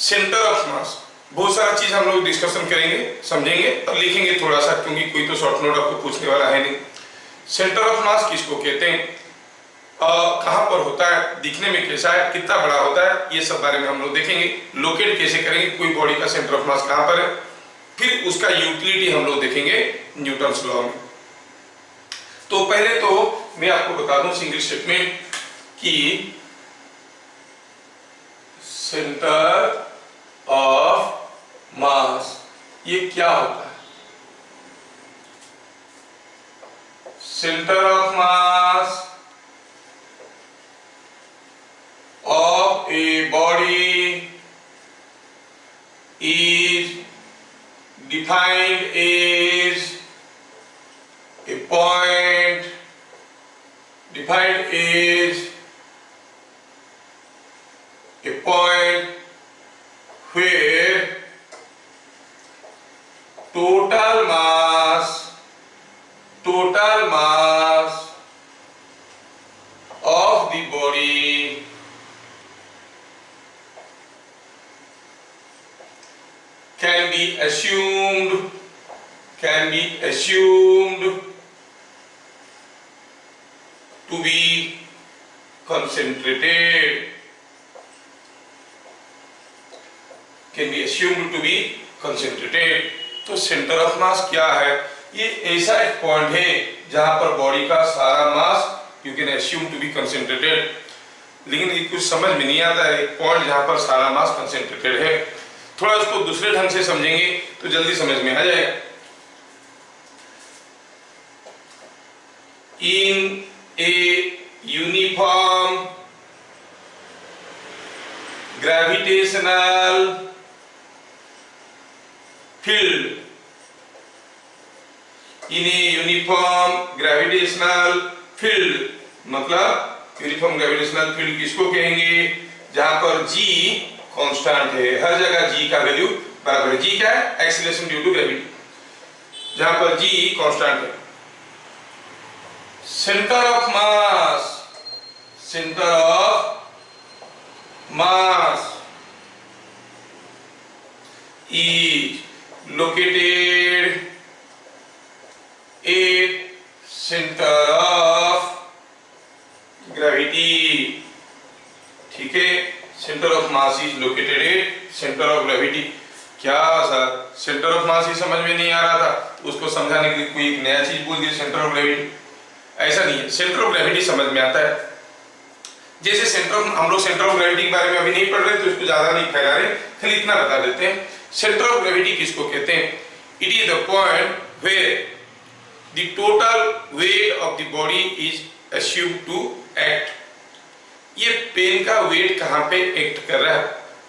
Centre of मास, बहुत सारा चीज हम लोग डिस्कशन करेंगे, समझेंगे और लिखेंगे थोड़ा सा, क्योंकि कोई तो शॉर्ट नोट आपको पूछने वाला है नहीं। सेंटर ऑफ मास किसको कहते हैं, कहाँ पर होता है, दिखने में कैसा है, कितना बड़ा होता है, ये सब बारे में हम लोग देखेंगे। लोकेट कैसे करेंगे, कोई बॉडी का सेंटर ऑफ मास कहाँ पर है, फिर उसका यूटिलिटी हम लोग देखेंगे न्यूटन्स लॉ में। तो पहले तो मैं आपको बता दूं सिंगल स्टेटमेंट कि सेंटर ऑफ मास ये क्या होता है। Centre of mass of a body is defined as a point, defined as a point where total mass of the body can be assumed to be concentrated, तो centre of mass क्या है, ये ऐसा एक पॉइंट है जहां पर body का सारा mass you can assume to be concentrated. लेकिन ये कुछ समझ में नहीं आता है, एक पॉइंट जहां पर सारा मास कंसेंट्रेटेड है। थोड़ा उसको दूसरे ढंग से समझेंगे तो जल्दी समझ में आ जाएगा। In a uniform gravitational field, in a uniform gravitational field, मतलब यूनिफॉर्म ग्रेविटेशनल फील्ड किसको कहेंगे, जहां पर जी कांस्टेंट है, हर जगह जी का वैल्यू बराबर है। जी क्या है, एक्सीलरेशन ड्यू टू ग्रेविटी, जहां पर जी कांस्टेंट है। Centre of mass is located at centre of gravity, ठीक है। Centre of mass is located at centre of gravity. क्या सर, सेंटर ऑफ मास ही समझ में नहीं आ रहा था, उसको समझाने के लिए कोई एक नया चीज बोल दिया सेंटर ऑफ ग्रेविटी। ऐसा नहीं है, सेंटर ऑफ ग्रेविटी समझ में आता है। जैसे हम लोग सेंटर ऑफ ग्रेविटी के बारे में अभी नहीं पढ़ रहे तो इसको ज्यादा नहीं फैला रहे, खाली इतना बता देते हैं। सेंटर ऑफ ग्रेविटी किसको कहते हैं, it is the point where the total weight of the body is assumed to act. ये पेन का वेट कहाँ पे एक्ट कर रहा है,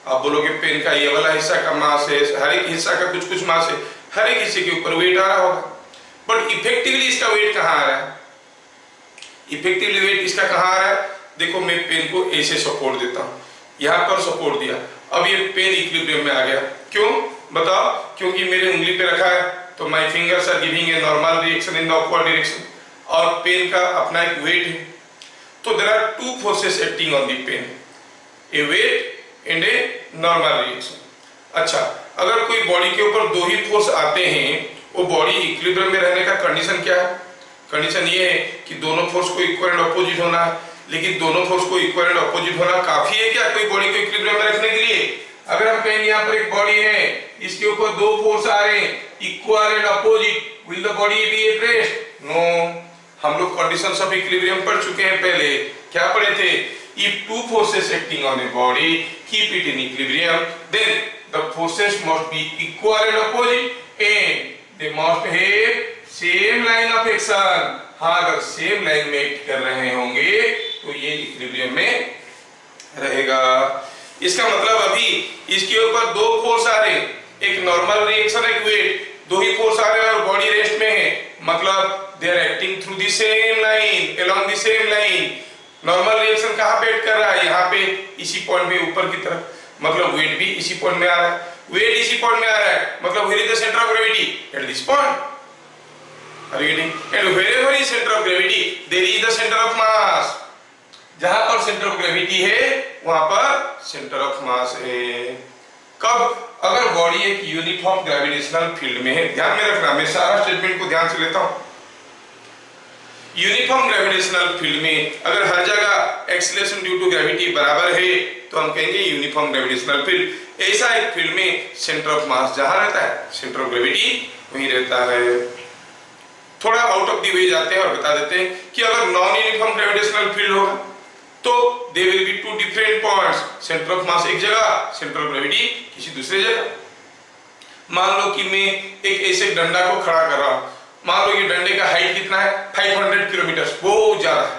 आप बोलोगे पेन का ये वाला हिस्सा का मास है, हर एक हिस्सा का कुछ कुछ मास है, हर एक हिस्से के ऊपर वेट आ रहा होगा, बट इफेक्टिवली इसका वेट कहाँ आ रहा है, इफेक्टिवली वेट इसका कहाँ आ रहा है। देखो मैं पेन को ऐसे सपोर्ट देता हूँ, यहाँ पर सपोर्ट दिया, अब ये पेन इक्विलिब्रियम में आ गया। क्यों बताओ, क्योंकि मेरे उंगली पे रखा है तो my fingers are giving a normal reaction in the upward direction, और पेन का अपना एक वेट है। तो there are two forces acting on the pen, a weight and a normal reaction. अच्छा, अगर कोई बॉडी के ऊपर दो ही फोर्स आते हैं, वो बॉडी इक्विलिब्रियम में रहने का कंडीशन क्या है, कंडीशन ये है कि दोनों फोर्स को इक्वल एंड अपोजिट होना है। लेकिन दोनों फोर्स को इक्वल एंड अपोजिट होना काफी है क्या कोई बॉडी को इक्विलिब्रियम में रखने के लिए। अगर हम कहेंगे यहाँ पर एक बॉडी है, इसके ऊपर दो फोर्स आ रहे हैं equal and opposite, will the body be at rest? No, हम लोग कंडीशंस ऑफ इक्विलिब्रियम पढ़ चुके हैं पहले। क्या पढ़े थे, if two forces acting on a body keep it in equilibrium, then the forces must be equal and opposite and they must have same line of action. हाँ, अगर सेम लाइन में एक्ट कर रहे होंगे तो ये इक्विलिब्रियम में रहेगा। इसका मतलब अभी इसके ऊपर दो फोर्स आ रहे हैं, एक नॉर्मल रिएक्शन एक वेट, दो ही फोर्स आ रहे हैं और बॉडी रेस्ट में है, मतलब they are acting through the same line, along the same line. Normal reaction कहां पे एक्ट कर रहा है, यहाँ पे इसी पॉइंट पे ऊपर की तरफ, मतलब वेट भी इसी पॉइंट में आ रहा है, वेट इसी पॉइंट में आ रहा है, मतलब where is the centre of gravity at this point. Are you getting? And wherever is center of gravity, there is the center of mass. जहां पर सेंटर ऑफ ग्रेविटी है वहां पर सेंटर ऑफ मास है। कब? अगर बॉडी एक यूनिफॉर्म ग्रेविटेशनल फील्ड में है। ध्यान में रखना, मैं सारा स्टेटमेंट को ध्यान से लेता हूं। यूनिफॉर्म ग्रेविटेशनल फील्ड में अगर हर जगह एक्सीलरेशन ड्यू टू ग्रेविटी बराबर है तो हम कहेंगे यूनिफॉर्म ग्रेविटेशनल फील्ड। ऐसा एक फील्ड में सेंटर ऑफ मास जहां रहता है, सेंटर ऑफ ग्रेविटी वहीं रहता है। थोड़ा आउट ऑफ द वे जाते हैं और बता देते हैं कि अगर नॉन यूनिफॉर्म ग्रेविटेशनल फील्ड होगा तो there will be two different points, centre of mass एक जगह, सेंटर ऑफ ग्रेविटी किसी दूसरे जगह। मान लो कि मैं एक ऐसे डंडा को खड़ा कर रहा हूं, मान लो ये डंडे का हाइट कितना है, 500 किलोमीटर, बहुत ज्यादा है,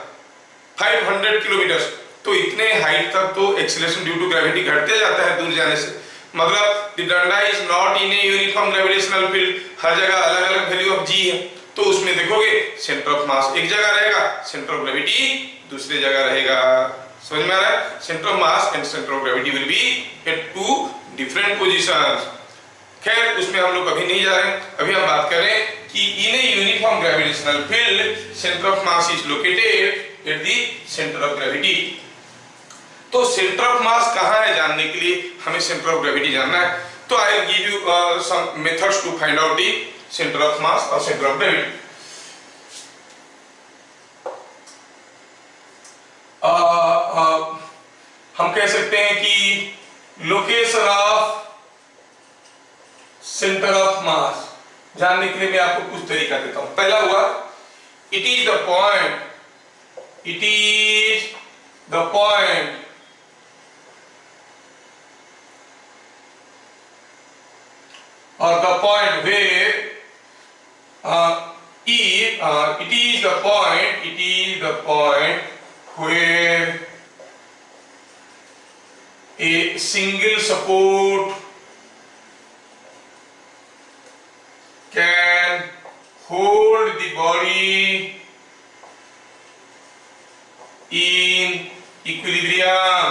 500 किलोमीटर। तो इतने हाइट तक तो एक्सीलरेशन ड्यू टू ग्रेविटी घटते जाता है दूर जाने से। मतलब द डंडा is not in a uniform gravitational field, हर जगह अलग अलग वैल्यू ऑफ जी है। तो उसमें देखोगे सेंटर ऑफ मास एक जगह रहेगा, सेंटर ऑफ ग्रेविटी दूसरी जगह रहेगा। समझ में आ रहा है? Centre of mass and centre of gravity will be at two different positions. खैर उसमें हम लोग अभी नहीं जा रहे हैं, अभी हम बात कर रहे हैं कि in a uniform gravitational field centre of mass is located at the centre of gravity. तो सेंटर ऑफ मास कहां है जानने के लिए हमें सेंटर ऑफ ग्रेविटी जानना है। तो I will give you some methods to find out the centre of mass और सेंटर ऑफ ग्रेविटी। हम कह सकते हैं कि location of centre of mass जानने के लिए मैं आपको कुछ तरीका देता हूं। पहला हुआ it is the point, it is the point or the point where it is the point where a single support can hold the body in equilibrium।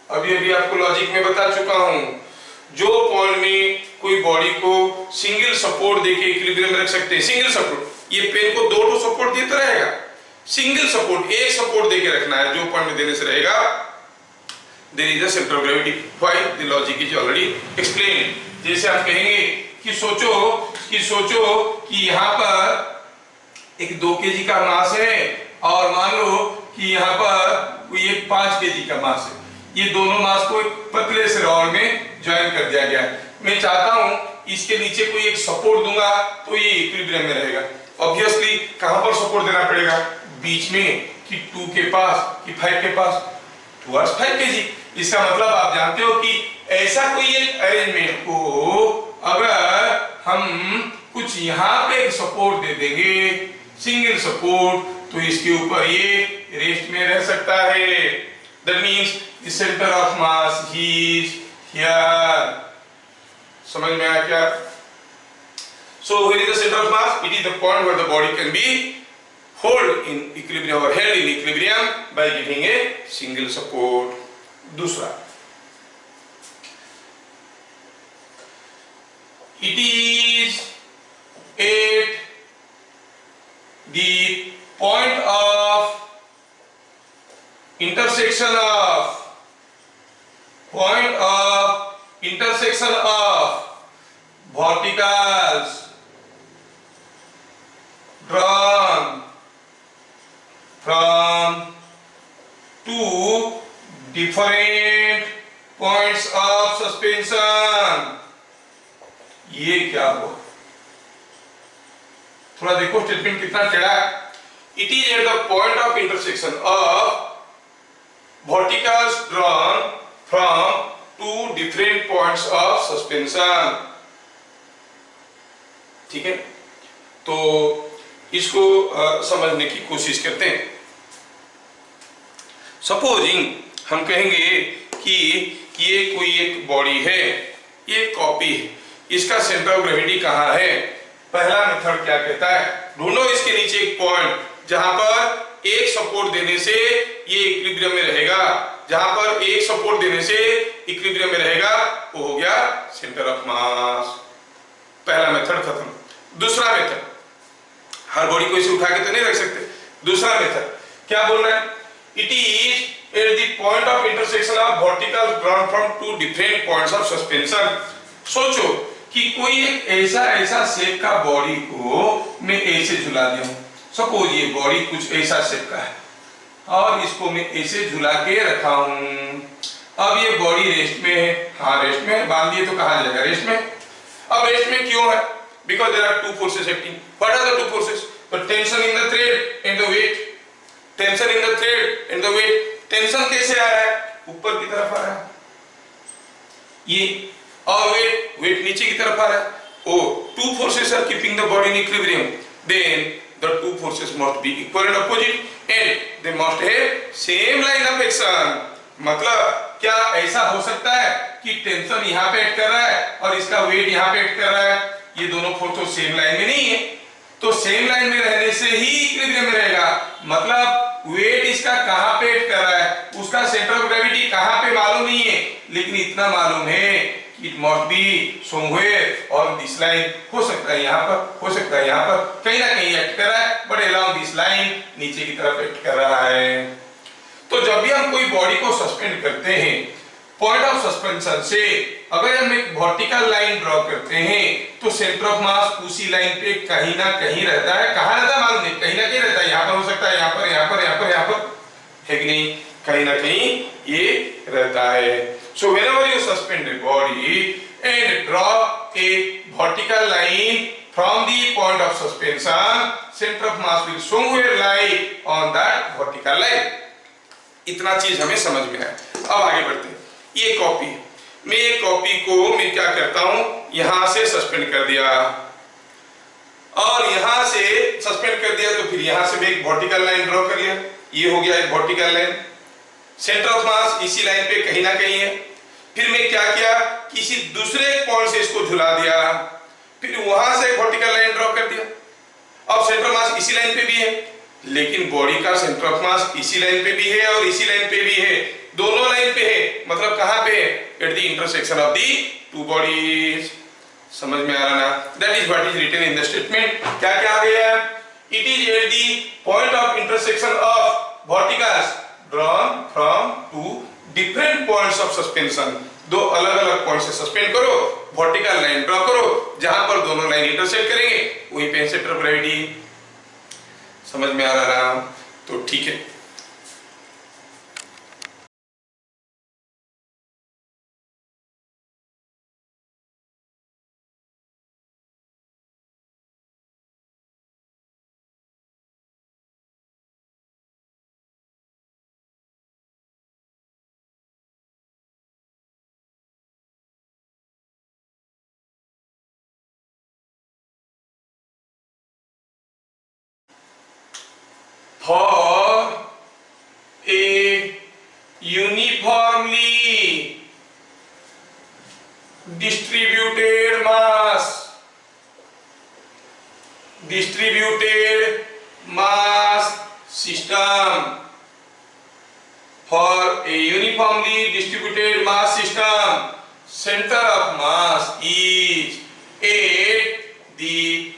अभी आपको लॉजिक में बता चुका हूं, जो पॉइंट में कोई बॉडी को सिंगल सपोर्ट देके इक्विलिब्रियम में रख सकते हैं। सिंगल सपोर्ट, ये पेन को दो सपोर्ट देता रहेगा, सिंगल सपोर्ट एक सपोर्ट देके रखना है, जो पॉइंट में देने से रहेगा there is a centre of gravity. Why? The logic is already explain. जैसे आप कहेंगे कि सोचो कि यहाँ पर एक 2 केजी का मास है और मान लो कि यहाँ पर कोई एक 5 केजी का मास है। ये दोनों मास को एक पतले से रॉड में ज्वाइन कर दिया गया है। मैं चाहता हूं इसके नीचे कोई एक सपोर्ट दूंगा तो ये इक्विलिब्रियम में रहेगा। ऑब्वियसली कहां पर सपोर्ट देना पड़ेगा? बीच में, कि 2 के पास कि 5 के पास, टुवर्ड्स 5 केजी। इसका मतलब आप जानते हो कि ऐसा कोई एक अरेंजमेंट को अगर हम कुछ यहाँ पे एक सपोर्ट दे देंगे, सिंगल सपोर्ट, तो इसके ऊपर ये रेस्ट में रह सकता है। That means the centre of mass is here. समझ में आया क्या? So where is the center of mass? It is the point where the body can be hold in equilibrium or held in equilibrium by giving a single support. दूसरा, it is at the point of intersection of verticals drawn from two different points of suspension। ये क्या हुआ? थोड़ा देखो statement कितना टेढ़ा है। It is at the point of intersection of verticals drawn from two different points of suspension। ठीक है, तो इसको समझने की कोशिश करते हैं। सपोजिंग हम कहेंगे कि ये कोई एक बॉडी है, ये कॉपी है, इसका सेंटर ऑफ ग्रेविटी कहाँ है? पहला मेथड क्या कहता है? ढूंढो इसके नीचे एक पॉइंट जहां पर एक सपोर्ट देने से ये इक्विलिब्रियम में रहेगा, जहां पर एक सपोर्ट देने से इक्विलिब्रियम में रहेगा, वो हो गया सेंटर ऑफ मास। पहला मेथड खत्म। दूसरा मेथड, हर बॉडी को इसे उठा के तो नहीं रख सकते। दूसरा मेथड क्या बोल रहा है? It is at the point of intersection of verticals drawn from two different points of suspension। सोचो कि कोई एक ऐसा शेप का बॉडी को मैं ऐसे झुला दिया हूं। सपोज ये बॉडी कुछ ऐसा शेप का है और इसको मैं ऐसे झुला के रखा हूं। अब ये बॉडी रेस्ट में है, हाँ रेस्ट में है, बांध दिए तो कहां जाएगा, रेस्ट में। अब रेस्ट में क्यों है? Because there are two forces acting. What are the two forces? The tension in the thread and the weight. Tension in the thread and the weight. Tension कैसे आ रहा है? ऊपर की तरफ आ रहा है ये, और वेट नीचे की तरफ आ रहा है। Oh two forces are keeping the body in equilibrium, then the two forces must be equal and opposite and they must have same line of action. मतलब क्या ऐसा हो सकता है कि टेंशन यहाँ पे एक्ट कर रहा है और इसका वेट यहाँ पे एक्ट कर रहा है? ये दोनों फोर्स तो सेम लाइन में नहीं है, तो सेम लाइन में रहने से ही इक्विलिब्रियम में रहेगा। मतलब वेट इसका कहां पे एक्ट कर रहा है, उसका सेंटर ऑफ ग्रेविटी कहां पे मालूम नहीं है, लेकिन इतना मालूम है कि it must be somewhere on this line. हो सकता है यहाँ पर, हो सकता है यहाँ पर, कहीं ना कहीं एक्ट कर रहा है, बट अलोंग दिस लाइन नीचे की तरफ एक्ट कर रहा है। तो जब भी हम कोई बॉडी को सस्पेंड करते हैं, पॉइंट ऑफ सस्पेंशन से अगर हम एक वर्टिकल लाइन ड्रॉ करते हैं तो सेंटर ऑफ मास उसी लाइन पे कहीं ना कहीं रहता है। कहां रहता है मालूम नहीं, कहीं ना कहीं रहता है। यहाँ पर हो सकता है, यहाँ पर, यहाँ पर, यहाँ पर, यहाँ पर, है कि नहीं? कहीं ना कहीं ये रहता है। So whenever you suspend the body and draw a vertical line from the point of suspension, centre of mass will somewhere lie on that vertical line. इतना चीज हमें समझ में आया। अब आगे बढ़ते हैं। ये कॉपी, मैं ये कॉपी को मैं क्या करता हूं, यहां से सस्पेंड कर दिया और यहां से सस्पेंड कर दिया, तो फिर यहां से मैं एक वर्टिकल लाइन ड्रॉ कर लिया। ये हो गया एक वर्टिकल लाइन, सेंटर ऑफ मास इसी लाइन पे कहीं ना कहीं है। फिर मैं क्या किया, किसी दूसरे पॉइंट से इसको झुला दिया, फिर वहां से एक वर्टिकल लाइन ड्रॉ कर दिया। अब सेंटर ऑफ मास इसी लाइन पे भी है, लेकिन बॉडी का सेंटर ऑफ मास इसी लाइन पे भी है और इसी लाइन पे भी है, दोनों लाइन पे है। मतलब कहां पे है? At the intersection of the two bodies. समझ में आ रहा ना? That is what is written in the statement. क्या क्या आ गया? It is at the point of intersection of verticals drawn from two different points of suspension. दो अलग अलग पॉइंट से सस्पेंड करो, वर्टिकल लाइन ड्रॉ करो, जहां पर दोनों लाइन इंटरसेक्ट करेंगे वहीं पे सेंटर ऑफ ग्रेविटी। समझ में आ रहा? तो ठीक है। For a uniformly distributed mass system, for a uniformly distributed mass system, center of mass is at the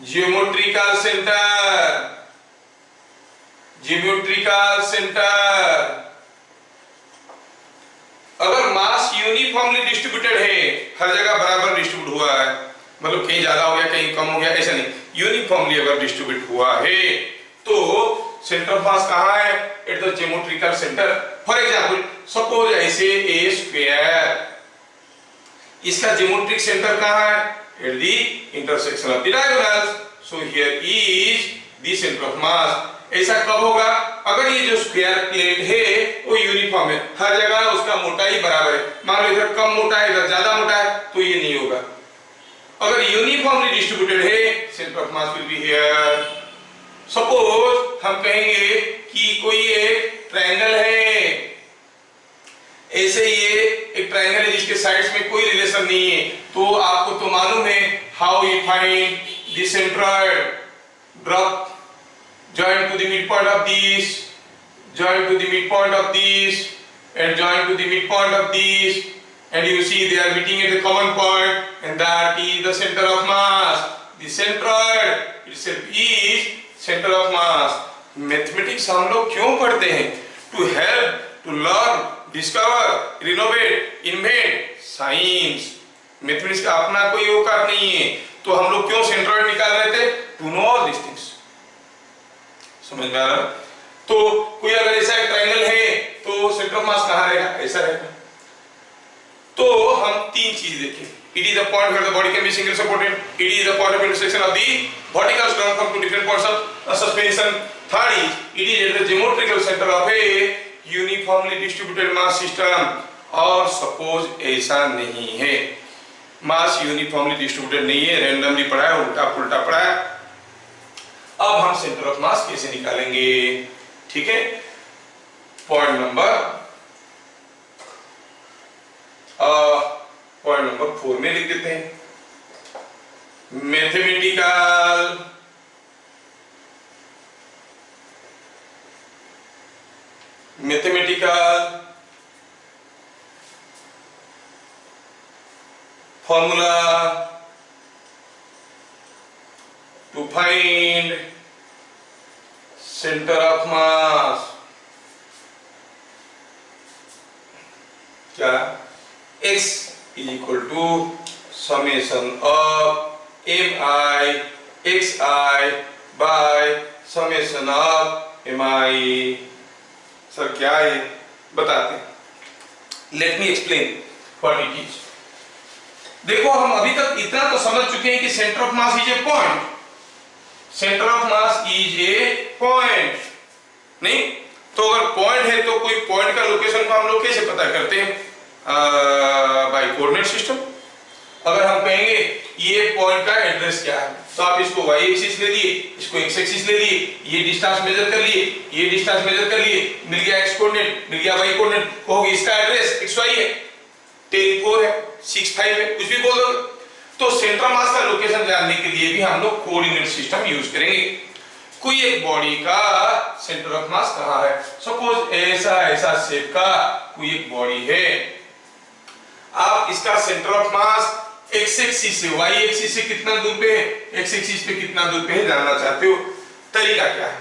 geometrical center। Geometrical centre. अगर मास यूनिफॉर्मली डिस्ट्रीब्यूटेड है, हर जगह बराबर डिस्ट्रीब्यूट हुआ है, मतलब कहीं ज्यादा हो गया कहीं कम हो गया, ऐसा नहीं, यूनिफॉर्मली अगर डिस्ट्रीब्यूट हुआ है तो सेंटर ऑफ मास कहां है? At the geometrical centre. For example suppose ऐसे ए स्क्वायर, इसका ज्योमेट्रिक सेंटर कहां है? At the intersection of the diagonals. So here is the centre of मास। ऐसा कब होगा? अगर ये जो स्क्वायर प्लेट है वो यूनिफॉर्म है, हर जगह उसका मोटाई बराबर है। मान लो इधर कम मोटा है, इधर ज्यादा मोटा है, तो ये नहीं होगा। अगर यूनिफॉर्मली डिस्ट्रीब्यूटेड है, centre of mass will be here. Suppose हम कहेंगे कि कोई एक ट्रायंगल है, ऐसे ये एक ट्रायंगल है जिसके साइड्स में कोई रिलेशन नहीं है, तो आपको तो मालूम है how we find the centroid. Drop join to the midpoint of this, join to the midpoint of this, and join to the midpoint of this, and you see they are meeting at a common point, and that is the center of mass. The centroid itself is center of mass. Mathematics हम लोग क्यों पढ़ते हैं? To help to learn, discover, renovate, invent science. Mathematics का अपना कोई औकात नहीं है, तो हम लोग क्यों सेंट्रोइड निकाल रहे थे? To know all this things. समझ में आ रहा? तो कोई अगर ऐसा एक ट्रायंगल है तो सेंटर ऑफ मास कहां रहेगा? ऐसा रहेगा। तो हम तीन चीज देखें। It is the point where the body can be single supported. It is the point of intersection of the verticals drawn from two different points of suspension. Third is, it is at the geometrical center of a uniformly distributed mass system. और suppose ऐसा नहीं है, मास uniformly distributed नहीं है, randomly पड़ा है, उल्टा पुल्टा पड़ा है। अब हम सेंटर ऑफ मास कैसे निकालेंगे? ठीक है, पॉइंट नंबर 4 में लिख देते हैं। Mathematical formula to find centre of mass. क्या? x is equal to summation of mi xi by summation of mi। Sir क्या है बताते हैं। Let me explain what it is. देखो हम अभी तक इतना तो समझ चुके हैं कि centre of mass is a point. Centre of mass is a point, नहीं तो अगर पॉइंट है तो कोई पॉइंट का लोकेशन को हम लोग कैसे पता करते हैं? By coordinate system. अगर हम कहेंगे ये पॉइंट का एड्रेस क्या है, तो आप इसको y एक्सिस ले लिए, इसको x एक्सिस ले लिए, ये डिस्टेंस मेजर कर लिए, ये डिस्टेंस मेजर कर लिए, मिल गया x कोऑर्डिनेट, मिल गया y कोऑर्डिनेट, कहोगे इसका एड्रेस xy है, 10 4 है, 6 5 है, कुछ भी बोल दो। तो सेंटर मास का लोकेशन जानने के लिए भी हम लोग कोऑर्डिनेट सिस्टम यूज करेंगे। कोई एक बॉडी का सेंटर ऑफ मास कहां है? सपोज ऐसा शेप का कोई एक बॉडी है, आप इसका centre of mass x axis से y एक्सिस से कितना दूर पे है, x एक्सिस पे कितना दूर पे है जानना चाहते हो। तरीका क्या है?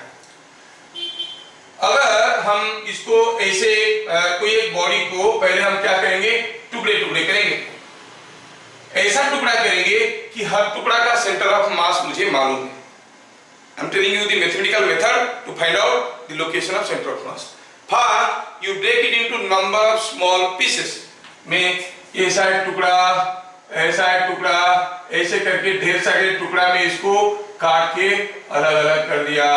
अगर हम इसको ऐसे कोई एक बॉडी को पहले हम क्या करेंगे? टुकड़े टुकड़े करेंगे। ऐसा टुकड़ा करेंगे कि हर टुकड़ा का सेंटर ऑफ मास मुझे मालूम है। I am telling you the mathematical method to find out the location of centre of mass. First you break it into number of small pieces. में ऐसा एक टुकड़ा, ऐसा एक टुकड़ा, ऐसे करके ढेर सारे टुकड़ा में इसको काट के अलग अलग कर दिया।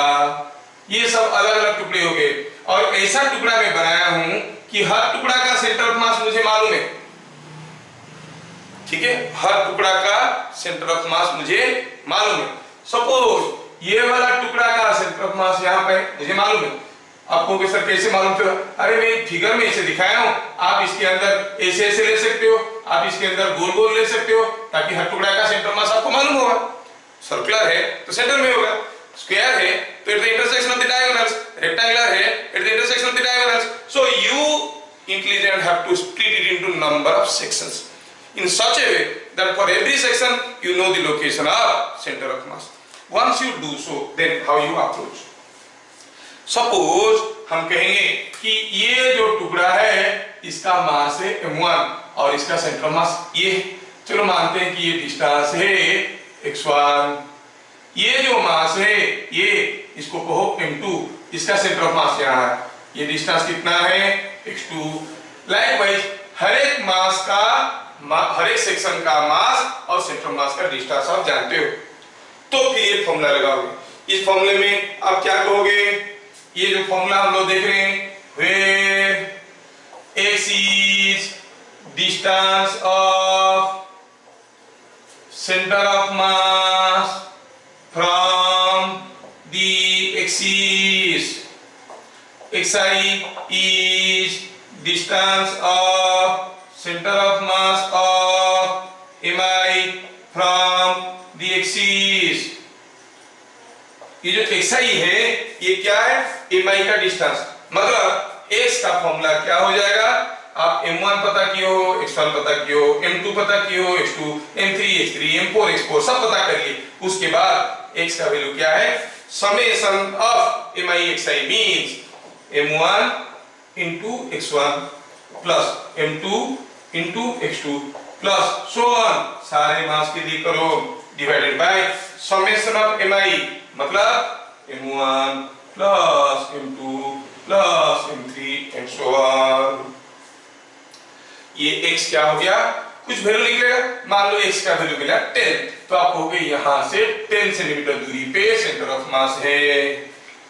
ये सब अलग अलग टुकड़े हो गए और ऐसा टुकड़ा मैं बनाया हूं कि हर टुकड़ा का सेंटर ऑफ मास मुझे मालूम है। ठीक है, हर टुकड़ा का सेंटर ऑफ मास मुझे मालूम है। सपोज ये वाला टुकड़ा का सेंटर ऑफ मास यहाँ पे मुझे मालूम है। आपको के सर कैसे मालूम चला? अरे मैं फिगर में इसे दिखाया हूं, आप इसके अंदर ऐसे ऐसे ले सकते हो, आप इसके अंदर गोल गोल ले सकते हो, ताकि हर टुकड़ा का सेंटर मास आपको मालूम होगा। सर्कुलर है तो सेंटर में होगा, स्क्वायर है तो at the intersection of the diagonals, rectangular है at the intersection of the diagonals. So you intelligent have to split it into number of sections in such a way that for every section you know the location of center of mass. Once you do so, then how you approach? Suppose हम कहेंगे कि ये जो टुकड़ा है इसका मास है m1 और इसका सेंटर मास ये है। चलो मानते हैं कि ये डिस्टेंस है x1, ये जो मास है ये इसको कहो m2, इसका सेंटर ऑफ मास यहाँ है, ये डिस्टेंस कितना है x2। लाइकवाइज हर एक मास का, हर एक सेक्शन का मास और सेंटर मास का डिस्टेंस आप जानते हो, तो फिर ये फॉर्मूला लगाओगे। इस फॉर्मूले में आप क्या कहोगे? ये जो फॉर्मूला हम लोग देख रहे हैं, where x is distance of center of mass from the axis, xi is distance of center of mass of mi from the axis। ये जो xi है ये क्या है? mi का डिस्टेंस। मतलब x का फॉर्मूला क्या हो जाएगा? आप m1 पता किए हो, x1 पता किए हो, m2 पता किए हो, x2, m3 x3, m4 x4 सब पता कर लिए। उसके बाद x का वैल्यू क्या है? Summation of mi xi means m1 into x1 plus m2 into x2 plus so on, सारे मास के लिए करो, divided by summation of mi, मतलब m1 plus m2 plus m3 and so on. ये x क्या हो गया, कुछ वैल्यू निकलेगा, मान लो x का वैल्यू मिला 10, तो आप कहोगे यहां से 10 सेंटीमीटर दूरी पे सेंटर ऑफ मास है।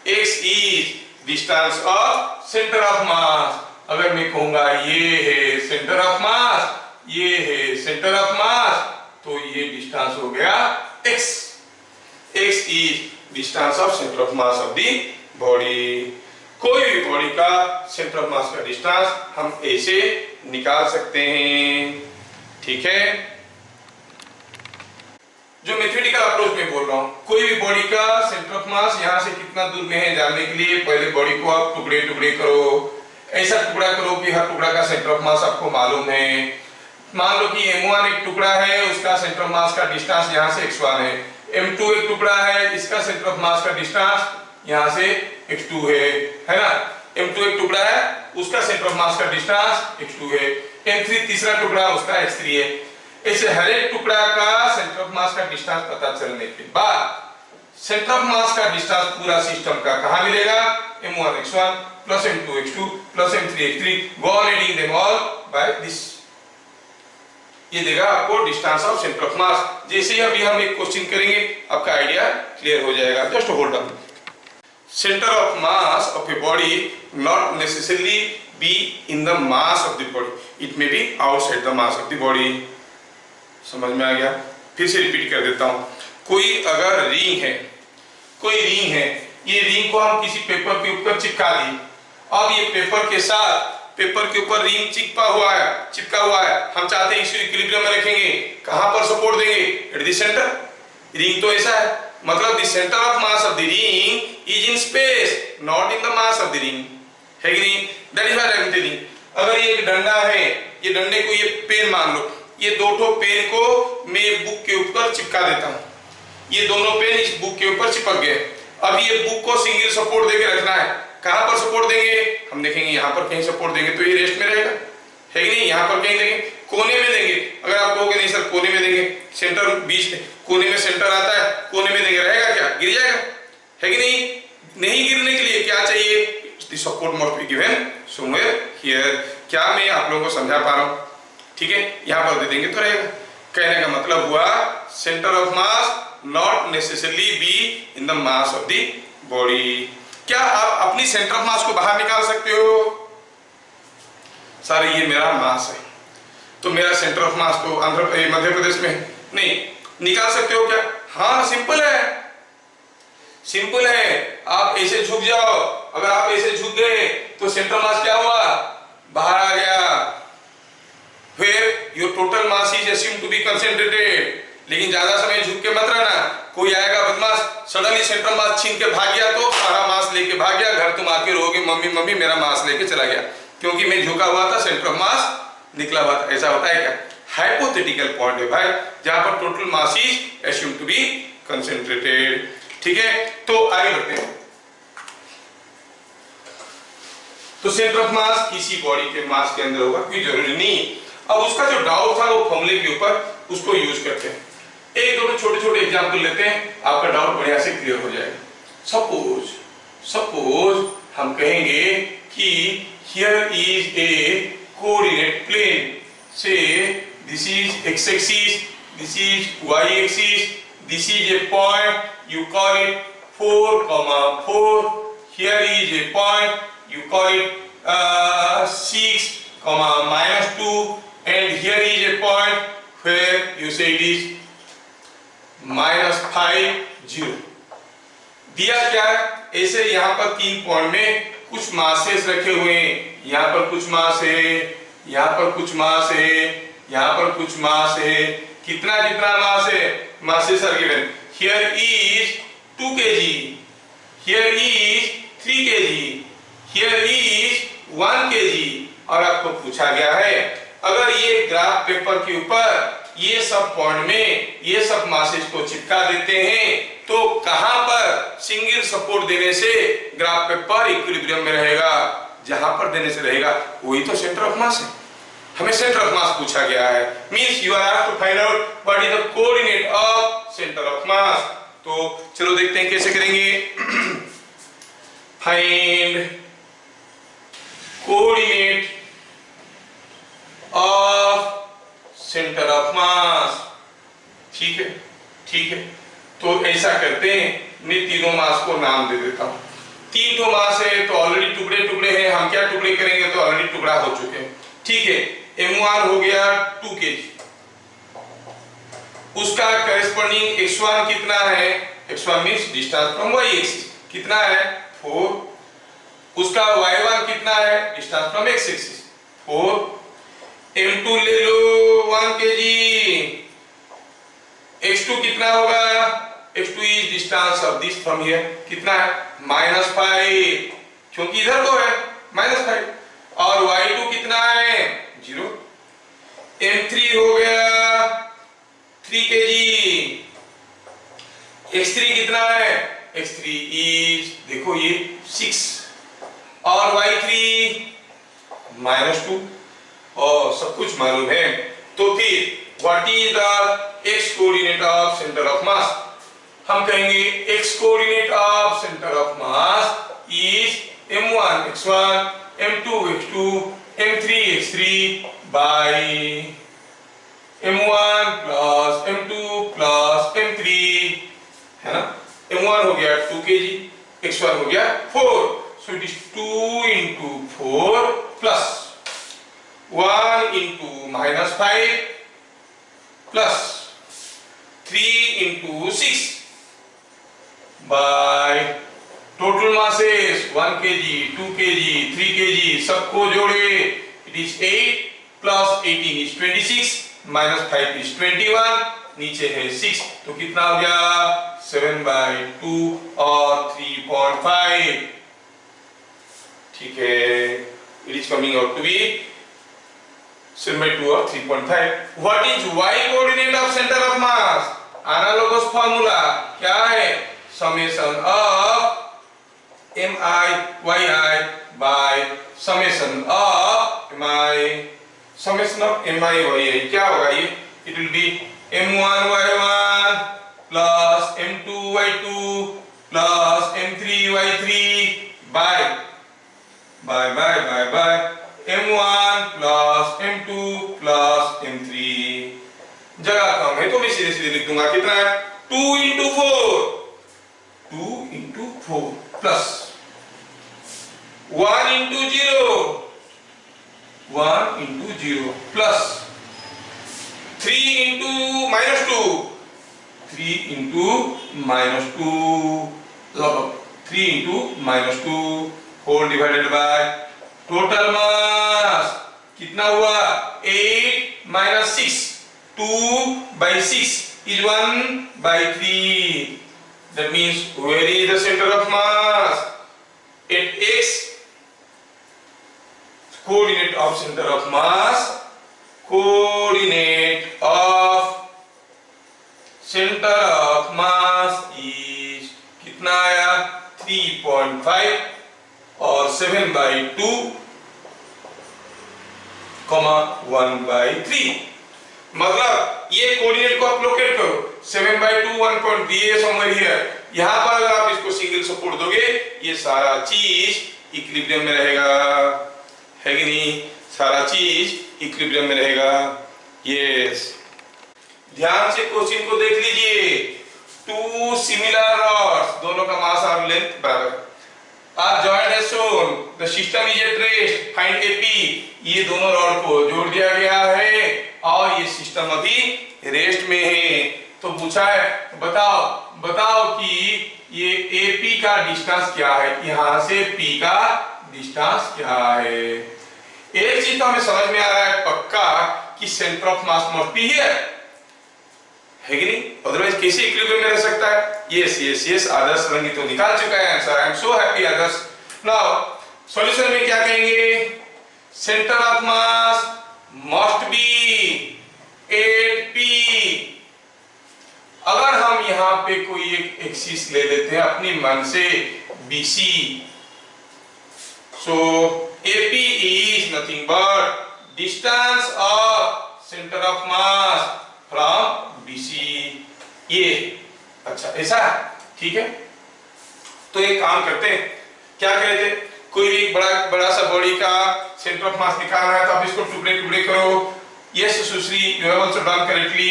x is distance of centre of मास। अगर मैं कहूंगा ये है सेंटर ऑफ मास, ये है सेंटर ऑफ मास, तो ये डिस्टेंस हो गया x। x is distance of centre of mass of the body. कोई भी बॉडी का सेंटर ऑफ मास का डिस्टेंस हम ऐसे निकाल सकते हैं, ठीक है। जो मैथमेटिकल अप्रोच में बोल रहा हूं, कोई भी बॉडी का सेंटर ऑफ मास यहां से कितना दूर में है जानने के लिए पहले बॉडी को आप टुकड़े टुकड़े करो, ऐसा टुकड़ा करो कि हर टुकड़ा का सेंटर ऑफ मास आपको मालूम है। मान लो कि m1 एक टुकड़ा है, उसका सेंटर ऑफ मास का डिस्टेंस यहां से x1 है। m2 एक टुकड़ा है, इसका सेंटर ऑफ मास का डिस्टेंस यहां से x2 है ना। m2 एक टुकड़ा है, उसका सेंटर ऑफ मास का डिस्टेंस x2 है। m3 तीसरा टुकड़ा, उसका x3 है। ऐसे हर एक टुकड़ा का सेंटर ऑफ मास का डिस्टेंस पता चलने के बाद सेंटर ऑफ मास का डिस्टेंस पूरा सिस्टम का कहां मिलेगा, m1 x1 plus m2 x2 plus m3 x3, go on adding them all by this. ये देगा आपको distance of centre of mass. जैसे ही अभी हम एक क्वेश्चन करेंगे आपका आइडिया क्लियर हो जाएगा। Just hold on. Center of mass of a body not necessarily be in the mass of the body, it may be outside the mass of the body। समझ में आ गया? फिर से रिपीट कर देता हूँ। कोई अगर रिंग है, कोई रिंग है, ये रिंग को हम किसी पेपर के ऊपर चिपका दी। अब ये पेपर के साथ पेपर के ऊपर रिंग चिपका हुआ है, हम चाहते हैं इसको इक्विलिब्रियम में रखेंगे। कहां पर सपोर्ट देंगे, एट द सेंटर। रिंग तो ऐसा है, मतलब the centre of mass of the ring is in space, not in the mass of the ring, है कि नहीं। That is why I am telling. अगर ये एक डंडा है, ये डंडे को ये पेन मान लो, ये दो ठो पेन को मैं बुक के ऊपर चिपका देता हूं। ये दोनों पेन इस बुक के ऊपर चिपक गए। अब ये बुक को सिंगल सपोर्ट देके रखना है। कहां पर सपोर्ट देंगे, हम देखेंगे यहां पर कहीं सपोर्ट देंगे तो ये रेस्ट में रहेगा, है कि नहीं। यहां पर कहीं देंगे, कोने में देंगे। अगर आप कहोगे नहीं सर कोने में देंगे, सेंटर बीच में, कोने में सेंटर आता है, कोने में देंगे, रहेगा क्या, गिर जाएगा, है कि नहीं। नहीं गिरने के लिए क्या चाहिए, the support must be given somewhere here. क्या मैं आप लोगों को समझा पा रहा हूं, ठीक है। यहां पर दे देंगे तो रहेगा। कहने का मतलब हुआ centre of mass not necessarily be in the mass of the body. क्या आप अपनी सेंटर ऑफ मास को बाहर निकाल सकते हो, सर ये मेरा मास है तो मेरा सेंटर ऑफ मास तो मध्य प्रदेश में है, नहीं निकाल सकते हो क्या, हाँ सिंपल है, सिंपल है। आप ऐसे झुक जाओ, अगर आप ऐसे झुक गए तो सेंटर मास क्या हुआ, बाहर आ गया। फिर your total mass is assumed to be concentrated. लेकिन ज्यादा समय झुक के मत रहना, कोई आएगा बदमाश सडनली सेंटर मास छीन के भाग गया तो सारा मास लेके भाग गया, घर तुम आके रोगे मम्मी मम्मी मेरा मास लेके चला गया, क्योंकि मैं झुका हुआ था, सेंटर ऑफ मास निकला हुआ था। ऐसा होता है क्या, हाइपोथेटिकल पॉइंट है भाई, जहां पर total mass is assumed to be concentrated, ठीक है। तो आगे बढ़ते हैं। तो सेंटर ऑफ मास किसी बॉडी के मास के अंदर होगा, कोई जरूरी नहीं। अब उसका जो डाउट था वो फॉर्मूले के ऊपर, उसको यूज करते हैं। एक दो छोटे छोटे एग्जांपल लेते हैं, आपका डाउट बढ़िया से क्लियर हो जाएगा। सपोज हम कहेंगे कि here is a coordinate plane, say this is x axis, this is y axis, this is a point, you call it 4, here is a point, you call it 6, -2, and here is a point where you say it is -5, 0। दिया क्या है, ऐसे यहाँ पर 3 point में कुछ masses रखे हुए हैं, यहाँ पर कुछ मास है, यहाँ पर कुछ मास है, यहाँ पर कुछ मास है। कितना मास है, masses are given। Here is 2 kg, here is 3 kg, here is 1 kg। और आपको पूछा गया है अगर ये ग्राफ पेपर के ऊपर ये सब पॉइंट में ये सब मासेस को चिपका देते हैं तो कहां पर सिंगल सपोर्ट देने से ग्राफ पेपर इक्विलिब्रियम में रहेगा। जहां पर देने से रहेगा वही तो सेंटर ऑफ मास है। हमें सेंटर ऑफ मास पूछा गया है, means you are to find out what is the coordinate of centre of mass. तो चलो देखते हैं कैसे करेंगे। Find coordinate of centre of mass. ठीक है, ठीक है। तो ऐसा करते हैं, मैं तीनों मास को नाम दे देता हूं। तीन तो मास है तो ऑलरेडी टुकड़े टुकड़े हैं, हम क्या टुकड़े करेंगे तो ऑलरेडी टुकड़ा हो चुके हैं। ठीक है, m1 हो गया 2 kg, उसका करेस्पॉन्डिंग x1 कितना है, x1 means distance from y axis कितना है 4, उसका y1 कितना है distance from x axis 4, m2 ले लो 1 kg, x2 कितना होगा, x2 is distance of this from here कितना है -5, क्योंकि इधर तो है -5, और y2 कितना है 0, m3 हो गया 3 kg, x3 कितना है, x3 इज देखो ये 6, और y3 -2, और सब कुछ मालूम है। तो फिर what is the x coordinate of centre of मास, हम कहेंगे x coordinate of centre of mass is m1 x1 m2 x2 m3 x3 by m1 plus m2 plus m3, है ना। m1 हो गया 2 kg, x1 हो गया 4, so it is 2 into 4 plus 1 into -5 plus 3 into 6 by total masses 1 kg 2 kg 3 kg सबको जोड़े it is 8 plus 18 is 26 minus 5 is 21, नीचे है 6, तो कितना हो गया 7/2 और 3.5। ठीक है, it is coming out to be 7/2 और 3.5। what is y coordinate of center of mass, analogous formula क्या है, summation of mi yi by summation of mi yi, क्या होगा ये, it will be m1 y1 plus m2 y2 plus m3 y3 by m1 plus m2 plus m3। जगह कम है तो मैं सीधे सीधे लिख दूंगा, कितना है 2 into 4 plus 1 into 0 plus 3 into -2 3 into -2 whole divided by total mass कितना हुआ 8 minus 6, 2/6 is 1/3, that means where is the center of mass at x, coordinate of center of mass, coordinate of center of mass is कितना आया 3.5 और 7/2 1/3, मतलब ये coordinate को आप locate करो 7/2 1.3 समवेयर हियर, यहां पर अगर आप इसको सिंगल सपोर्ट दोगे ये सारा चीज इक्विलिब्रियम में रहेगा, है कि नहीं, सारा चीज इक्विलिब्रियम में रहेगा। यस, ध्यान से क्वेश्चन को देख लीजिए, 2 सिमिलर रॉड्स, दोनों का मास और लेंथ बराबर, are joint as shown, the system is at rest, find AP, ये दोनों रॉड को जोड़ दिया गया है और ये सिस्टम अभी रेस्ट में है। तो पूछा है बताओ कि ये एपी का डिस्टेंस क्या है, यहां से पी का डिस्टेंस क्या है। एक चीज तो हमें समझ में आ रहा है पक्का कि centre of mass must be here, है कि नहीं, अदरवाइज कैसे इक्विलिब्रियम में रह सकता है। यस आदर्श रंगी तो निकाल चुका है answer, I am so happy Adarsh. Now solution में क्या कहेंगे, centre of mass must be at P. अगर हम यहां पे कोई एक एक्सिस ले लेते हैं अपनी मन से BC, so nothing but distance of center of mass from BC। ये अच्छा ऐसा है, ठीक है। तो एक काम करते हैं, क्या कहते हैं, कोई भी बड़ा सा बॉडी का सेंटर ऑफ मास निकालना है तो आप इसको टुकड़े टुकड़े करो। Yes Sushri, you have also done correctly.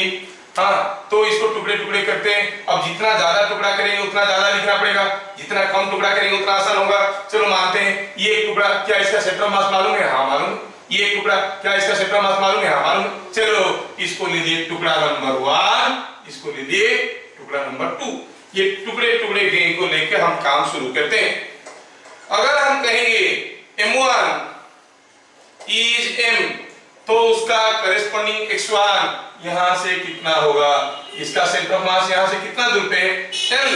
हाँ, तो इसको टुकड़े टुकड़े करते हैं। अब जितना ज्यादा टुकड़ा करेंगे उतना ज्यादा लिखना पड़ेगा, जितना कम टुकड़ा करेंगे उतना आसान होगा। चलो मानते हैं ये एक टुकड़ा, क्या इसका सेंटर ऑफ मास मालूम है? हाँ मालूम। ये एक टुकड़ा, क्या इसका सेंटर ऑफ मास मालूम है? हाँ मालूम। चलो इसको ले लिए टुकड़ा नंबर 1, इसको ले लिए टुकड़ा नंबर 2। ये टुकड़े टुकड़े को लेकर हम काम शुरू करते हैं। अगर हम कहेंगे M1 इज M, तो उसका करेस्पॉन्डिंग x1 यहां से कितना होगा? इसका सेंटर ऑफ मास यहां से कितना दूर पे है? L।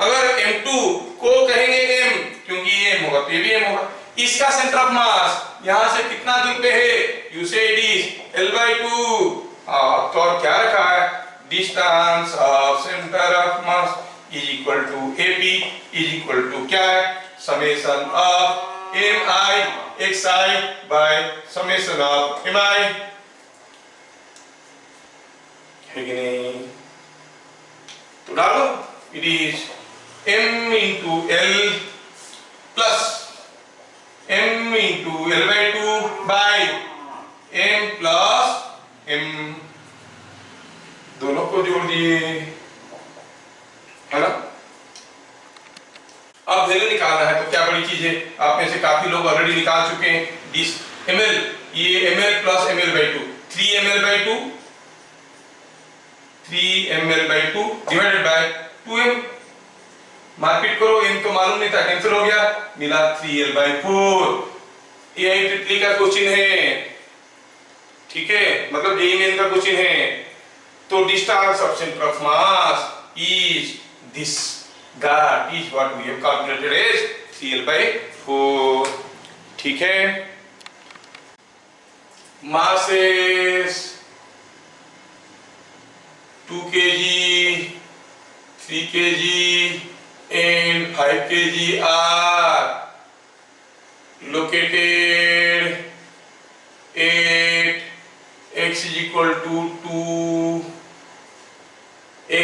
अगर M2 को कहेंगे M, क्योंकि ये M होगा तो ये भी M होगा, इसका सेंटर ऑफ मास यहां से कितना दूर पे है? यू से इट इज L/2। तो और क्या रखा है? Distance of centre of mass is equal to AP is equal to क्या है? Summation of MI xi by summation of MI, है कि नहीं? तो डालो, it is M into L plus M into L/2 by M plus M, दोनों को जोड़ दिए, है ना। अब वैल्यू निकालना है तो क्या बड़ी चीज है, आप में से काफी लोग ऑलरेडी निकाल चुके हैं। दिस ml, ये ml plus ml/2, 3ml/2 divided by 2m। Market करो, m तो मालूम नहीं था, कैंसिल हो गया, मिला 3l/4। ये ट्रिपली का क्वेश्चन है, ठीक है, मतलब जेईई मेन का क्वेश्चन है। तो distance of centre of mass is this, that is what we have calculated as 3l/4, ठीक है। masses 2 kg, 3 kg and 5 kg are located at x is equal to 2,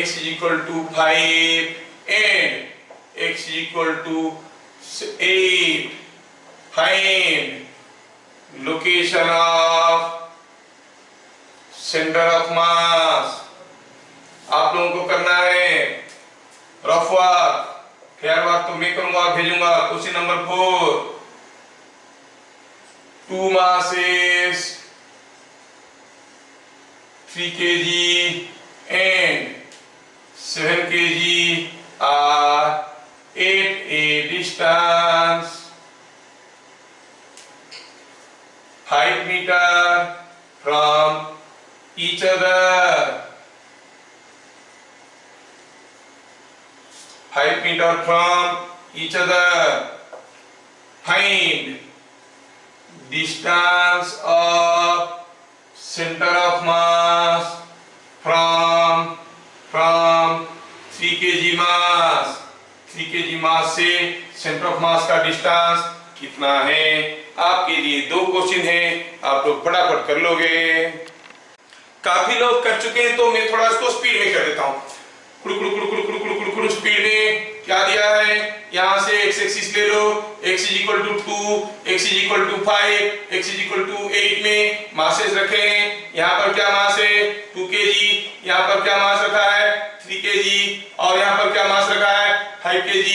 x is equal to 5 and x is equal to 8. Find location of center of mass। आप लोगों को करना है rough work, fair work तो मैं करूंगा, भेजूंगा। Question number 4, 2 masses 3 kg and 7 kg are at a distance 5 meters from each other, 5 meters from each other. Find distance of center of mass from 3 kg mass, 3 kg मास से centre of मास का distance कितना है? आपके लिए 2 question हैं, आप लोग फटाफट कर लोगे। काफी लोग कर चुके हैं तो मैं थोड़ा इसको स्पीड में कर देता हूँ। कुड़ स्पीड में क्या दिया है? यहाँ से x एक्सिस ले लो, x is equal to 2, x is equal to 5, x is equal to 8 में मासेस रखे हैं। यहाँ पर क्या मास है? 2 kg, यहाँ पर क्या मास रखा है? 3 kg, और यहाँ पर क्या मास रखा है? 5 kg।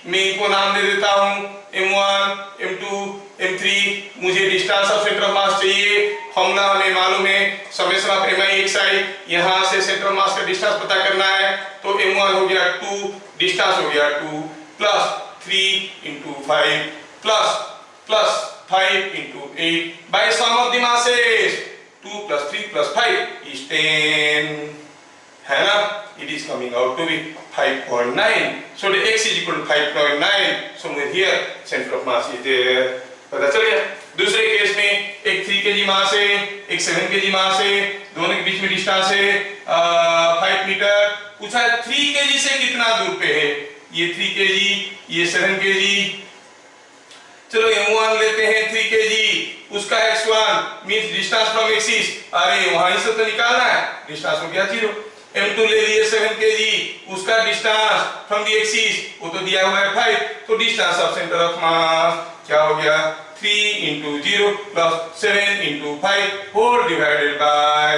मैं इनको नाम दे देता हूँ M1, M2, M3। मुझे डिस्टेंस ऑफ सेंटर ऑफ मास चाहिए, फॉर्मूला हमें मालूम है, समेशन ऑफ MI xi। यहाँ से सेंटर ऑफ मास का डिस्टेंस पता करना है, तो M1 हो गया 2, डिस्टेंस हो गया 2 plus 3 into 5 plus 5 into 8 by sum of the masses 2 plus 3 plus 5 is 10, है ना। It is coming out to be 5.9. So the x is equal to 5.9. Somewhere here center of mass is there. पता चल गया। दूसरे case में एक 3 kg मास है, एक 7 kg मास है, दोनों के बीच में डिस्टेंस है 5 मीटर। पूछा है 3 kg से कितना दूर पे है? ये 3 kg, ये 7 kg। चलो M1 m1 लेते हैं 3 kg, उसका x1 means distance from axis, अरे वहां से तो निकालना है, डिस्टेंस हो गया 0। m2 ले लिए 7 kg, उसका डिस्टेंस फ्रॉम द एक्सिस वो तो दिया हुआ है 5, तो distance of centre of mass क्या हो गया 3 into 0 plus 7 into 5 whole divided by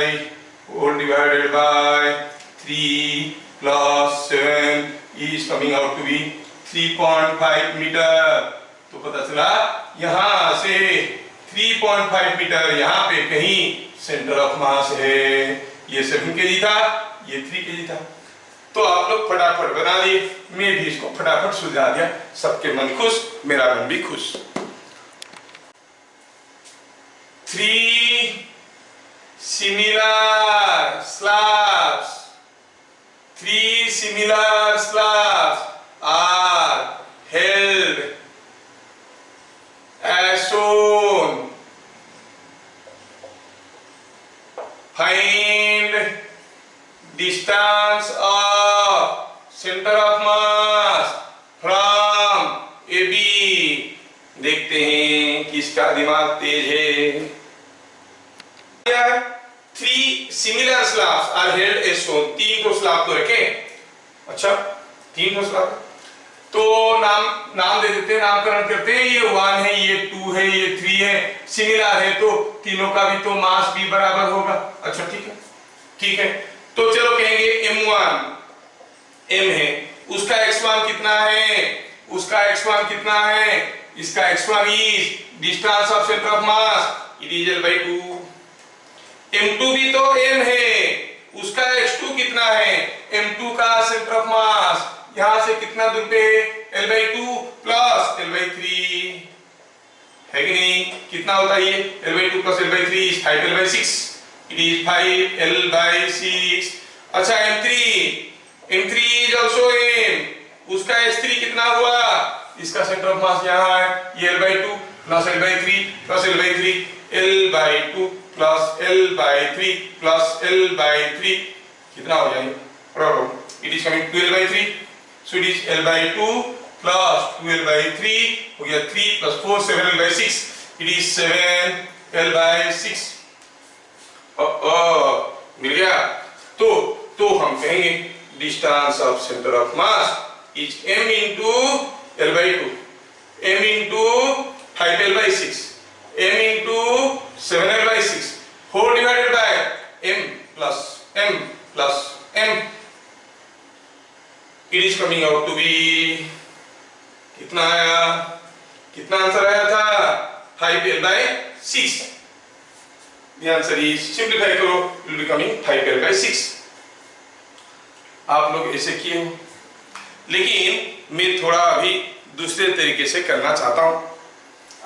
3 plus 7 is coming out to be 3.5 metre. तो पता चला यहाँ से 3.5 मीटर यहाँ पे कहीं सेंटर ऑफ मास है। ये 7 kg था, ये 3 kg था। तो आप लोग फटाफट बना दिए, मैं भी इसको फटाफट सुलझा दिया, सबके मन खुश, मेरा मन भी खुश। 3 similar slabs, 3 similar slabs are held as shown. Find distance of center of mass from AB। देखते हैं किसका दिमाग तेज है। 3 similar slabs are held as shown, 3 को स्लैब तो रखे, अच्छा 3 को स्लैब, तो नाम दे देते हैं, नामकरण करते हैं, ये 1 है, ये 2 है, ये 3 है, सिमिलर है तो तीनों का भी तो मास भी बराबर होगा। अच्छा ठीक है, तो चलो कहेंगे m1 m है, उसका x1 कितना है, उसका x1 कितना है, इसका x1 is distance of centre of mass, it is L/2। m2 भी तो m है, उसका x2 कितना है, m2 का सेंटर ऑफ मास यहां से कितना दूर पे है, L/2 प्लस L/3 है कि नहीं, कितना होता है ये L/2 plus L/3 is 5L/6, it is 5L/6। अच्छा m3 इज आल्सो m, उसका h3 कितना हुआ, इसका सेंटर ऑफ मास यहाँ है, ये L/2 plus L/3 plus L/3, L/2 plus L/3 plus L/3 कितना हो जाएगा, it is coming 2L/3, so it is L/2 plus 2L/3 हो गया 3 plus 4 7L/6, it is 7L/6। मिल गया। तो हम कहेंगे distance of centre of mass is m into L/2, m into 5L/6, m into 7L/6 whole divided by m plus m। It is coming out to be कितना आया, कितना answer आया था 5L/6। The answer is, simplify करो, will be coming 5L/6। आप लोग ऐसे किए हो, लेकिन मैं थोड़ा अभी दूसरे तरीके से करना चाहता हूं।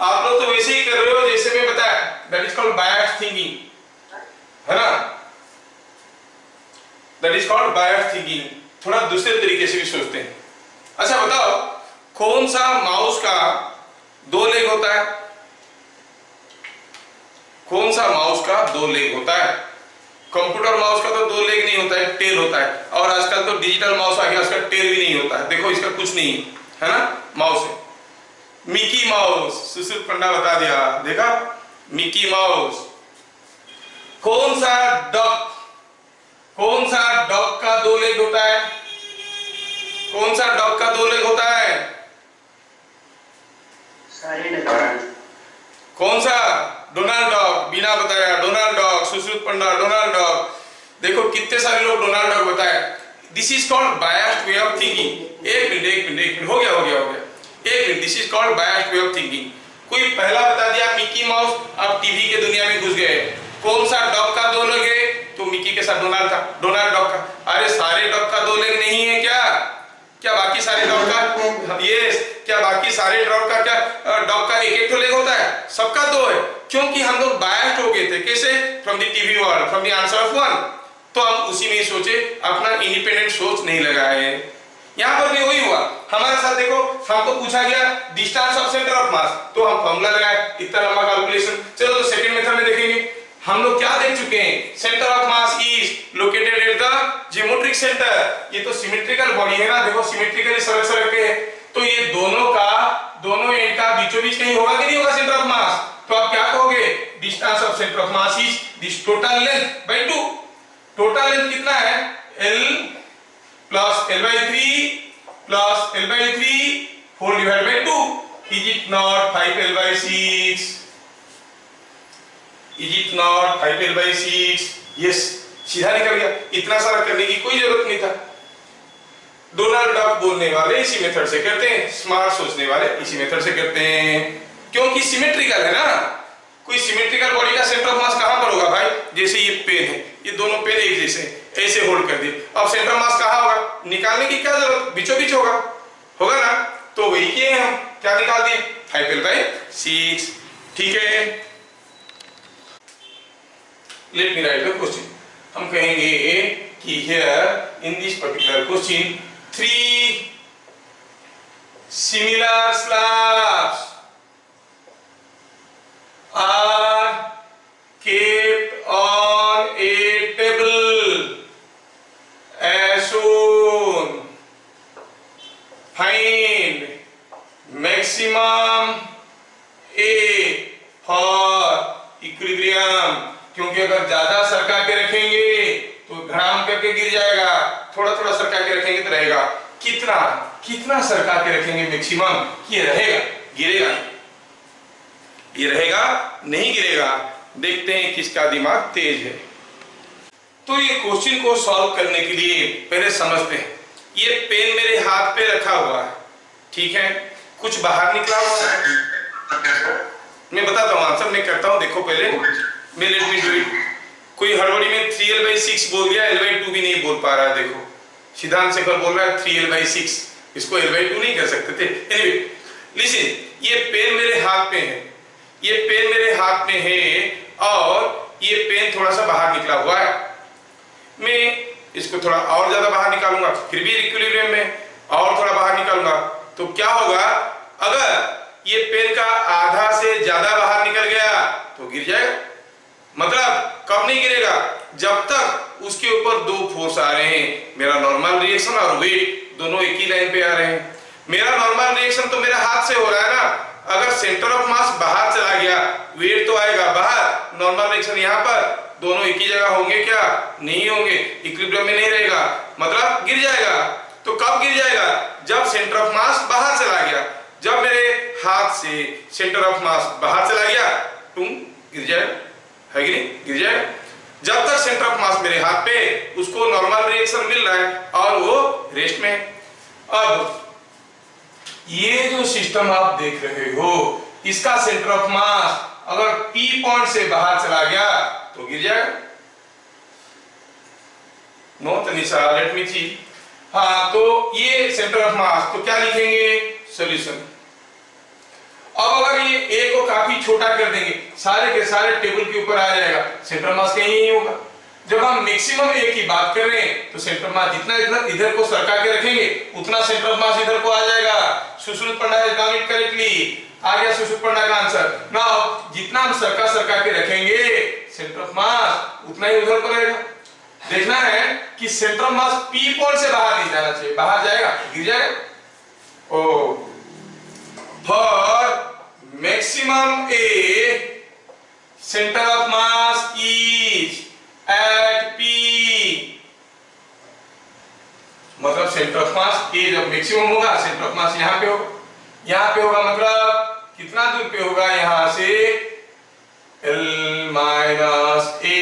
आप लोग तो वैसे ही कर रहे हो जैसे मैं बताया, that is called biased thinking, है ना, that is called biased thinking. थोड़ा दूसरे तरीके से भी सोचते हैं। अच्छा बताओ, कौन सा माउस का 2 लेग होता है, कौन सा माउस का 2 लेग होता है? कंप्यूटर माउस का तो 2 लेग नहीं होता है, टेल होता है, और आजकल तो डिजिटल माउस आ गया, उसका टेल भी नहीं होता है। देखो इसका कुछ नहीं है ना, माउस है मिकी माउस, सुशील पंडा बता दिया, देखा मिकी माउस। कौन सा डॉग का 2 लेग होता है, कौन सा डॉग का 2 लेग होता है, कौन सा? डोनाल्ड डॉग, बिना बताया डोनाल्ड डॉग, सुश्रुत पंडा डोनाल्ड डॉग। देखो कितने सारे लोग डोनाल्ड डॉग बताए। This is called biased way of thinking. एक मिनट हो गया, एक minute, this is called biased way of thinking. कोई पहला बता दिया मिकी माउस, अब टीवी के दुनिया में घुस गए। कौन सा डॉग का 2 लेग है, तो मिकी के साथ डोनाल्ड का, डोनाल्ड डॉग का। अरे सारे डॉग का 2 लेग नहीं है क्या बाकी सारे डॉग का, यस, क्या बाकी सारे डॉग का, क्या डॉग का एक लेग होता है? सबका 2 है, क्योंकि हम लोग बायस्ड हो गए थे। कैसे? From the TV world, from the answer of 1, तो हम उसी में सोचे, अपना इंडिपेंडेंट सोच नहीं लगाए। यहाँ पर भी वही हुआ हमारे साथ। देखो हमको पूछा गया distance of centre of mass, तो हम फॉर्मूला लगाए, इतना लंबा कैलकुलेशन। चलो तो सेकंड मेथड में देखेंगे। हम लोग क्या देख चुके हैं, centre of mass is located at the geometric centre. Centre, ये तो सिमेट्रिकल बॉडी है ना, देखो सिमेट्रिकली सरक सरक के है, तो ये दोनों एंड का बीचों बीच कहीं होगा कि नहीं होगा सेंटर ऑफ मास, तो आप क्या कहोगे, distance of centre of mass is this total length by 2। Total length कितना है, L plus L/3 plus L/3 whole divide by 2। Is it not 5L/6? Is it not 5L/6? Yes, सीधा निकल गया, इतना सारा करने की कोई जरूरत नहीं था। डोनाल्ड डक बोलने वाले इसी मेथड से करते हैं, स्मार्ट सोचने वाले इसी मेथड से करते हैं, क्योंकि सिमेट्रिकल है ना। कोई सिमेट्रिकल बॉडी का सेंटर ऑफ मास कहां पर होगा भाई, जैसे ये पेन है, ये दोनों पेन एक जैसे ऐसे होल्ड कर दिए, अब सेंटर ऑफ मास कहां होगा, निकालने की क्या जरूरत, बीचों बीच होगा ना, तो वही किए हम, क्या निकाल दिए, 5L/6। ठीक है, let me right the question. हम कहेंगे कि here in this particular question 3 similar slabs are kept on a table as shown. Find maximum A for equilibrium। क्योंकि अगर ज्यादा सरका के रखेंगे तो धड़ाम करके गिर जाएगा, थोड़ा थोड़ा सरका के रखेंगे तो रहेगा। कितना सरका के रखेंगे मैक्सिमम, ये रहेगा, गिरेगा, ये रहेगा नहीं गिरेगा। देखते हैं किसका दिमाग तेज है। तो ये क्वेश्चन को सॉल्व करने के लिए पहले समझते हैं, ये पेन मेरे हाथ पे रखा हुआ है, ठीक है, कुछ बाहर निकला हुआ है, मैं बताता हूँ आंसर, मैं करता हूँ, देखो पहले मैं लेट मी डू इट। कोई हड़बड़ी में 3L/6 बोल दिया, L/2 भी नहीं बोल पा रहा है, देखो सिद्धांत शेखर बोल रहा है 3L/6, इसको L/2 नहीं कर सकते थे। एनीवे लिसन, ये पेन मेरे हाथ पे है, ये पेन मेरे हाथ में है और ये पेन थोड़ा सा बाहर निकला हुआ है, मैं इसको थोड़ा और ज्यादा बाहर निकालूंगा, फिर भी इक्विलिब्रियम में और थोड़ा बाहर निकालूंगा, तो क्या होगा, अगर ये पेन का आधा से ज्यादा बाहर निकल गया तो गिर जाएगा। मतलब कब नहीं गिरेगा, जब तक उसके ऊपर दो फोर्स आ रहे हैं, मेरा नॉर्मल रिएक्शन और वेट दोनों एक ही लाइन पे आ रहे हैं। मेरा नॉर्मल रिएक्शन तो मेरा हाथ से हो रहा है ना, अगर सेंटर ऑफ मास बाहर चला गया वेट तो आएगा बाहर, नॉर्मल रिएक्शन यहाँ पर, दोनों एक ही जगह होंगे क्या, नहीं होंगे, इक्विलिब्रियम में नहीं रहेगा, मतलब गिर जाएगा। तो कब गिर जाएगा, जब सेंटर ऑफ मास बाहर चला गया, जब मेरे हाथ से सेंटर ऑफ मास बाहर चला गया तुम गिर जाएगा, है कि नहीं, गिर जाएगा। जब तक सेंटर ऑफ मास मेरे हाथ पे, उसको नॉर्मल रिएक्शन मिल रहा है और वो रेस्ट में है। अब ये जो सिस्टम आप देख रहे हो, इसका सेंटर ऑफ मास अगर P पॉइंट से बाहर चला गया तो गिर जाएगा। नो तनिषा, लेट मी सी। हाँ, तो ये सेंटर ऑफ मास, तो क्या लिखेंगे, सॉल्यूशन। अब अगर ये A को काफी छोटा कर देंगे, सारे के सारे टेबल के ऊपर आ जाएगा, सेंटर मास कहीं नहीं होगा। जब हम मैक्सिमम A की बात कर रहे हैं तो सेंटर मास जितना इधर को सरका के रखेंगे उतना सेंटर मास इधर को आ जाएगा। सुश्रुत पंडा has done it correctly, आ गया सुश्रुत पंडा का आंसर। नाउ जितना हम सरका के रखेंगे सेंटर ऑफ मास उतना ही उधर को रहेगा। देखना है कि centre of mass P point से बाहर नहीं जाना चाहिए, बाहर जाएगा गिर जाएगा। ओ for maximum A, center of mass is at P, मतलब सेंटर ऑफ मास A जब मैक्सिमम होगा, सेंटर ऑफ मास यहाँ पे होगा, यहाँ पे होगा, मतलब कितना दूर पे होगा, यहाँ से L माइनस A,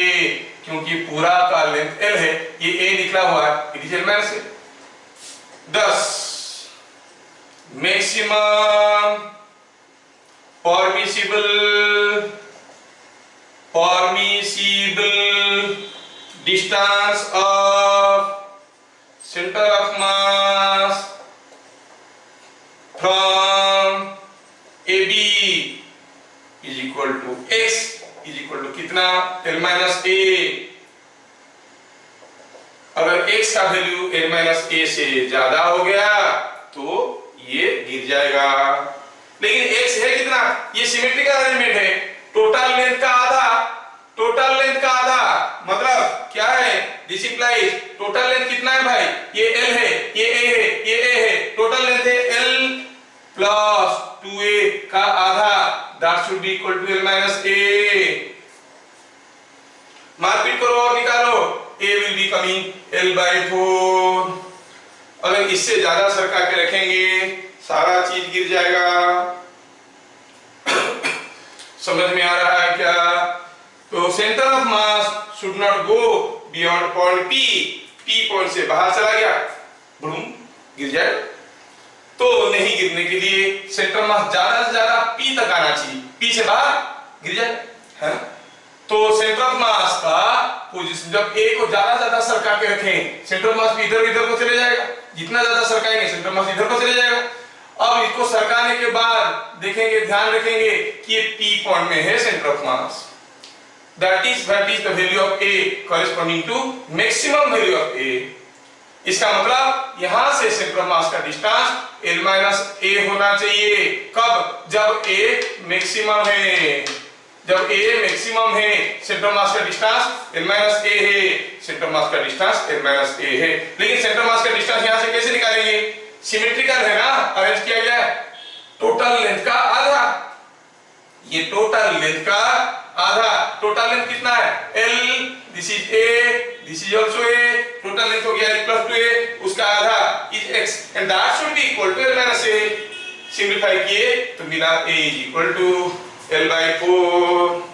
क्योंकि पूरा का लेंथ L है, ये A निकला हुआ है, it is L minus A। 10 maximum permissible distance of center of mass from AB is equal to x is equal to कितना, L माइनस A। अगर x का वैल्यू L माइनस A से ज्यादा हो गया तो ये गिर जाएगा। लेकिन x है कितना, ये सिमेट्रिकल अरेंजमेंट है, टोटल लेंथ का आधा, मतलब क्या है, दिस इंप्लाइज टोटल लेंथ कितना है भाई, that should be equal to L minus A। मारपीट करो और निकालो, A will be coming L/4। अगर इससे ज्यादा सरका के रखेंगे सारा चीज गिर जाएगा। समझ में आ रहा है क्या? तो centre of mass should not go beyond point P। P point से बाहर चला गया, बूम, गिर जाएगा। तो नहीं गिरने के लिए सेंटर मास ज्यादा से ज्यादा P तक आना चाहिए, P से बाहर गिर जाएगा, है ना? तो सेंटर ऑफ मास का पोजीशन जब A को ज्यादा सरका के रखें, सेंटर मास भी इधर को चले जाएगा। जितना ज्यादा सरकाएंगे सेंटर मास इधर को चले जाएगा। अब इसको सरकाने के बाद देखेंगे, ध्यान रखेंगे कि ये P पॉइंट में है centre of mass. That is what is the value of A corresponding to maximum value of A। इसका मतलब यहां से सेंटर ऑफ मास का डिस्टेंस L माइनस A होना चाहिए। कब? जब A मैक्सिमम है। जब A मैक्सिमम है, सेंटर मास का डिस्टेंस L माइनस A है, सेंटर मास का डिस्टेंस L माइनस A है। लेकिन सेंटर मास का डिस्टेंस यहां से कैसे निकालेंगे? सिमेट्रिकल है ना, अरेंज किया गया है। टोटल लेंथ का आधा, ये टोटल लेंथ का आधा। टोटल लेंथ कितना है? L, this is A, this is also A। Total length हो गया L प्लस 2A, उसका आधा is X and that should be equal to L minus A। Simplify किए तो मिला A is equal to L/4।